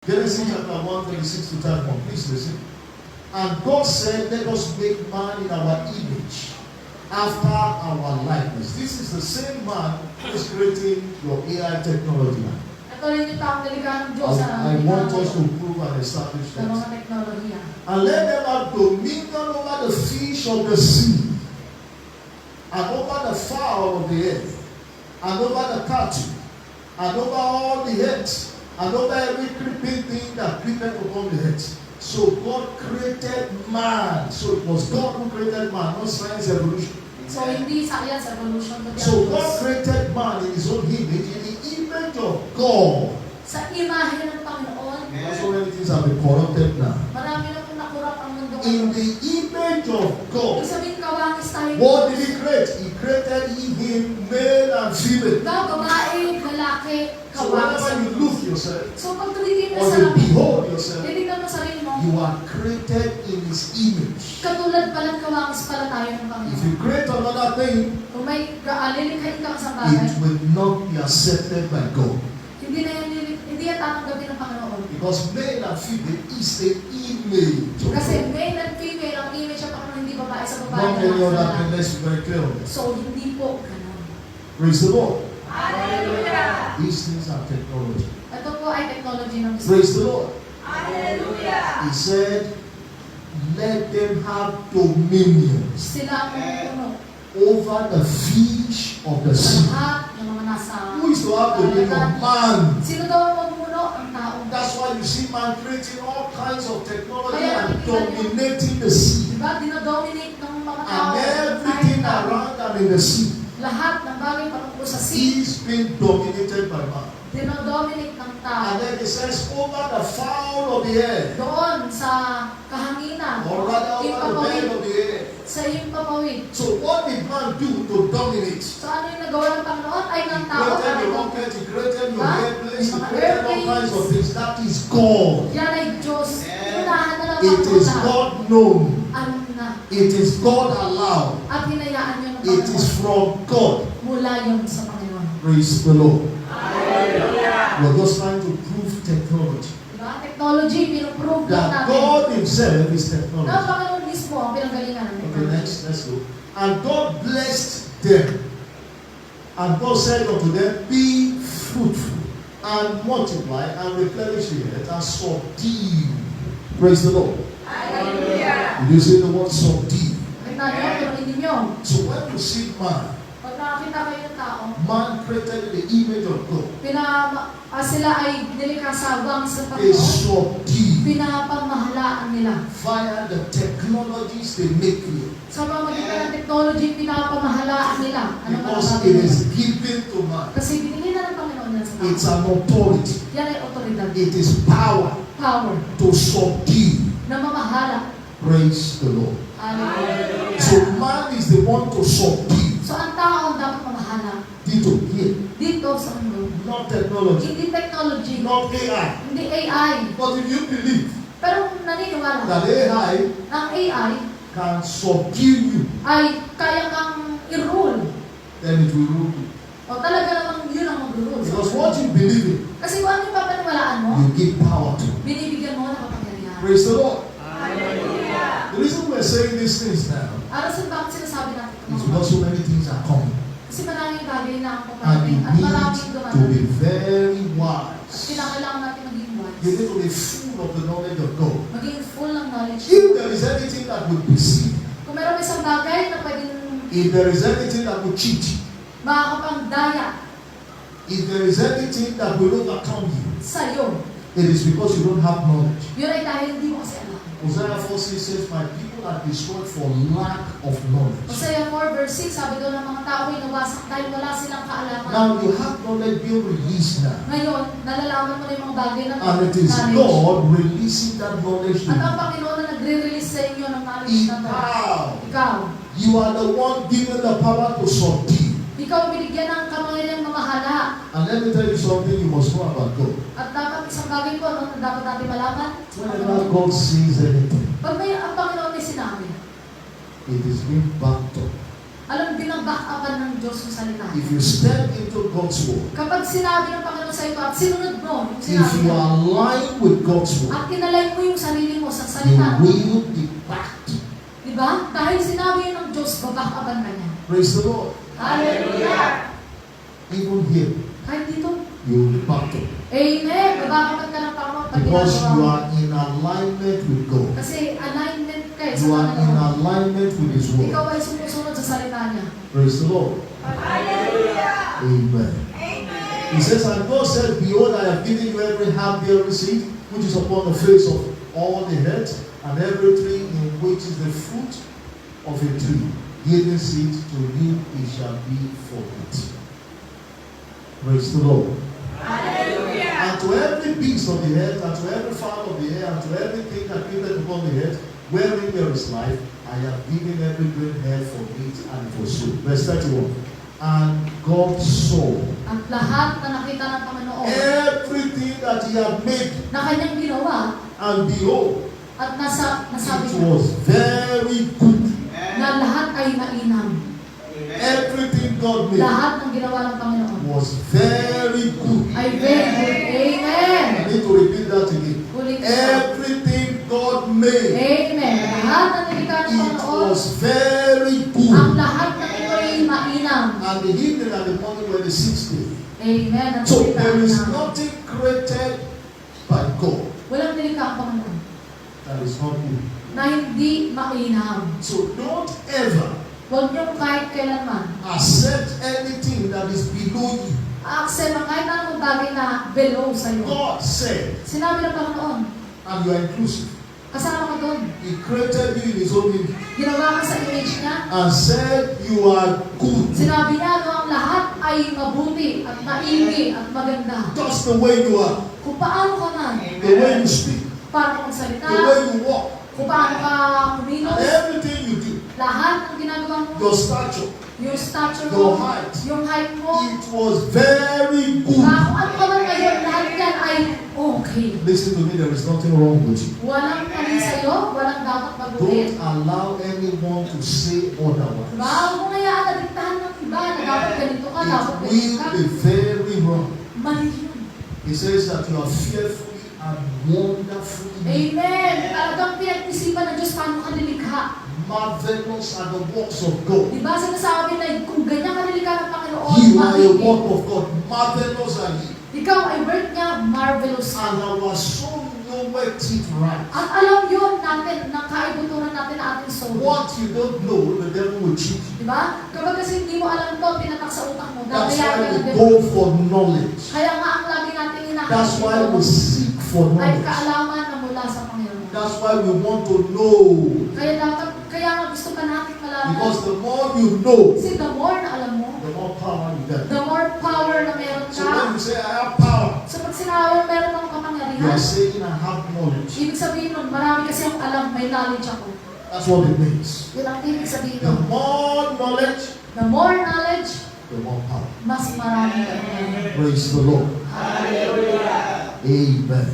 Genesis chapter 1, 26 to 31. Please listen. And God said, let us make man in our image, after our likeness. This is the same man who is creating your AI technology. I want us to prove and establish that. And let them have dominion over the fish of the sea, and over the fowl of the earth, and over the cattle, and over all the earth, and over every creeping thing that creepeth upon the earth. So God created man. So it was God who created man, not science evolution. So hindi science evolution. So God created man in his own image, in the image of God. Sa imahe ng Panginoon. So many things have been corrupted now. Marami na pong nakurap ang mundo. In the image of God. Ibig sabihin, kawangis tayo. What did he create? He created him male and female. Ikaw, babae, lalaki, So kawangis. whenever you look yourself, So pag tulitin or mo sa you lamin, behold yourself, titignan mo sarili mo, you are created in his image. katulad pala kawangis pala tayo ng If Panginoon. you create another thing, Kung may lilikhain ka sa bagay, it will not be accepted by God. hindi yan tatanggapin ng Panginoon. Because male and female is the image of Kasi God. male and female, ang image ng Panginoon, hindi babae sa babae. Not any other lalaki. thing, let's be very clear on this. So, hindi po ganun. Praise the Lord. Hallelujah! These things are technology. Ito po ay technology ng Diyos. Praise the Lord. Hallelujah! He said, let them have dominion Sila ang puno over the fish of the sa sea. lahat ng mga nasa Who is to have dominion? Man. Sino daw ang magmuno? Ang tao. That's why you see man creating all kinds of technology and dominating the sea. Diba? Dinodominate ng mga tao. And everything around them in the sea Lahat ng bagay patungkol sa sea. is being dominated by man. Dinodominate ng tao. And then it says, over the fowl of the air, Doon sa kahanginan. or rather over the bed Impapawid. of the air. Sa impapawid. So what did man do to dominate? So ano yung nagawa ng Panginoon? Ay ng He tao. created the Ay rocket, he created your Huh? airplanes, he Mga created all airplanes. kinds of things. That is God. Yan ay Diyos. Inunahan na lang It is Panginoon. God known. Ano na. It is God allowed. At hinayaan yun ng It is Panginoon. from God. Mula yun sa Panginoon. Praise the Lord. Hallelujah! We're just trying to prove technology. Diba? Technology, pinuprove lang That natin. God Himself is Na technology. ang Panginoon mismo ang pinanggalingan ng Okay, technology. next, let's go. And God blessed them. And God said unto them, be fruitful and multiply and replenish the earth and subdue. Praise the Lord. Hallelujah! Did you see the word subdue? Nakita niyo, pero hindi niyo. So when you see man, Pag nakakita kayo ng tao, man created in the image of God, sila ay nilikasabang sa they Panginoon. subdue Pinapamahalaan nila. via the technologies they make here. Sa pamamagitan ng technology, pinapamahalaan nila. Ano ba Because natin it yun? is given to man. Kasi binigyan na ng Panginoon yan sa It's tao. an authority. Yan ay otoridad. It is power Power. to subdue. Na mamahala. Praise the Lord. Hallelujah. So man is the one to subdue. So ang tao ang dapat mamahala. Dito, here. Dito sa mundo. Not technology. Hindi technology. Not AI. Hindi AI. But if you believe Pero naniniwala that AI ang AI can subdue you, ay kaya kang i-rule. then it will rule you. O talaga namang yun ang mag-rule. Because what you believe in, Kasi kung ano yung papaniwalaan mo, you give power to. binibigyan mo ng kapangyarihan. Praise the Lord. Hallelujah! The reason we're saying these things now Arasan bakit sinasabi natin ito? is because so many things are coming. Kasi maraming bagay na ang And you paparating at maraming need to dumating. be very At wise. kinakailangan natin maging You wise. need to be full of the knowledge of God. Maging full ng knowledge. If there is anything that would deceive, Kung meron isang bagay na pwedeng if there is anything that would cheat, makakapagdaya if there is anything that will overcome you, sa'yo, it is because you don't have knowledge. yun ay dahil hindi mo kasi alam. Hosea 4:6 says, my people are destroyed for lack of knowledge. Hosea 4 verse 6, sabi doon ng mga tao ay nawasak dahil wala silang kaalaman. Now you have knowledge being released now. Ngayon, nalalaman mo na yung mga bagay na And it is God releasing that knowledge to At ang you. Panginoon na nagre-release sa inyo ng knowledge na to. Ikaw, Ikaw. you are the one given the power to subdue. Ikaw binigyan ng kamangyarihan mamahala. And let me tell you something you must know about God. At dapat isang bagay po, ano, na dapat natin malaman. Whenever God sees anything, Pag may ang Panginoon may sinabi, it is being backed up Alam, binaback-upan ng Diyos yung salita. If you step into God's word, Kapag sinabi ng Panginoon sa ito at sinunod mo yung if sinabi you niya, align with God's word, at kinalay mo yung sarili mo sa you salita, will be backed. diba? Dahil sinabi yun ng Diyos, baback-upan ka niya. Praise the Lord. Hallelujah! Even here, Kahit dito, you will be backed up. amen! Baback-upan ka ng Panginoon pag Because ginagawa you mo. are in alignment with God. Kasi alignment ka eh, sa You are in Panginoon. alignment with His word. Ikaw ay sumusunod sa salita niya. Praise the Lord. Hallelujah. Amen. He says, and God said, behold, I have given you every herb-bearing seed, which is upon the face of all the earth, and every tree in which is the fruit of a tree, yielding seed, to you it shall be for it. Praise the Lord. Hallelujah. And to every beast of the earth, and to every fowl of the air, and to everything that creepeth upon the earth, wherein there is life, I have given every green herb for meat, and it was so. Verse 31. And God saw At lahat na nakita ng Panginoon everything that He had made, na kanyang ginawa and behold, at nasabi it niya was very good. na lahat ay mainam. Everything God made Lahat ng ginawa ng Panginoon was very good. ay very good. Amen! I need to repeat that again. Ulit ko. Everything God made, Amen. Lahat ng nilikha ng it Panginoon, was very ang good. lahat ng ito ay mainam. And the evening and the morning were the sixth day. Amen. Ang So salita there is na nothing created by God walang nilikha ang Panginoon that is not good. na hindi mainam. So don't ever Huwag niyong kahit kailanman accept anything that is below you. accept ang kahit anong bagay na below sa iyo. God said, Sinabi ng Panginoon, and you are inclusive. kasama ka doon. He created you in His own image Ginawa ka sa image niya. and said you are good. Sinabi niya no, ang lahat ay mabuti at maigi at maganda. Just the way you are, Kung paano ka man, the way you speak, paano ka magsalita, the way you walk, kung paano ka and kumilos, everything you do, lahat ng ginagawa mo, your stature, yung stature your mo, height, yung height mo, it was very good. kung ano ka man ngayon, lahat yan ay okay. Listen to me, there is nothing wrong with you. Walang mali sa'yo, walang dapat Don't baguhin. allow anyone to say otherwise. Diba? Huwag mo kaya nadiktahan ng iba na dapat ganito ka, dapat It ganito will ka. be very wrong. Mali yun. He says that you are fearfully and wonderfully made. Amen. Talagang pinag-isipan ng Diyos paano ka nilikha. Marvelous are the works of God. Diba sinasabi na kung ganyan ka nilikha ng Panginoon, You are a maigi. work of God. Marvelous are ye. Ikaw ay work niya, marvelous. And our soul knoweth it right. At alam yun natin, ng kaibuturan natin na ating soul. What you don't know, the devil will cheat you. Diba? Kapag kasi hindi mo alam to, tinatak sa utak mo, That's gagayahin why ka ng we devil. go for knowledge. Kaya nga ang lagi natin That's why we hinahanap seek for ay knowledge. kaalaman na mula sa Panginoon. That's why we want to know. Kaya nga gusto pa natin malaman. Because the more you know, Kasi the more na alam mo, the more power you get. the more power na meron So when ka. you say, I have power, So pag sinabi mo meron akong you are kapangyarihan, saying, I have knowledge. ibig sabihin nun, marami kasi akong alam, may knowledge ako. That's what it means. Yun ang ibig sabihin The nun. more knowledge, The more knowledge, the more power. mas marami ka. Praise the Lord. Hallelujah. Amen.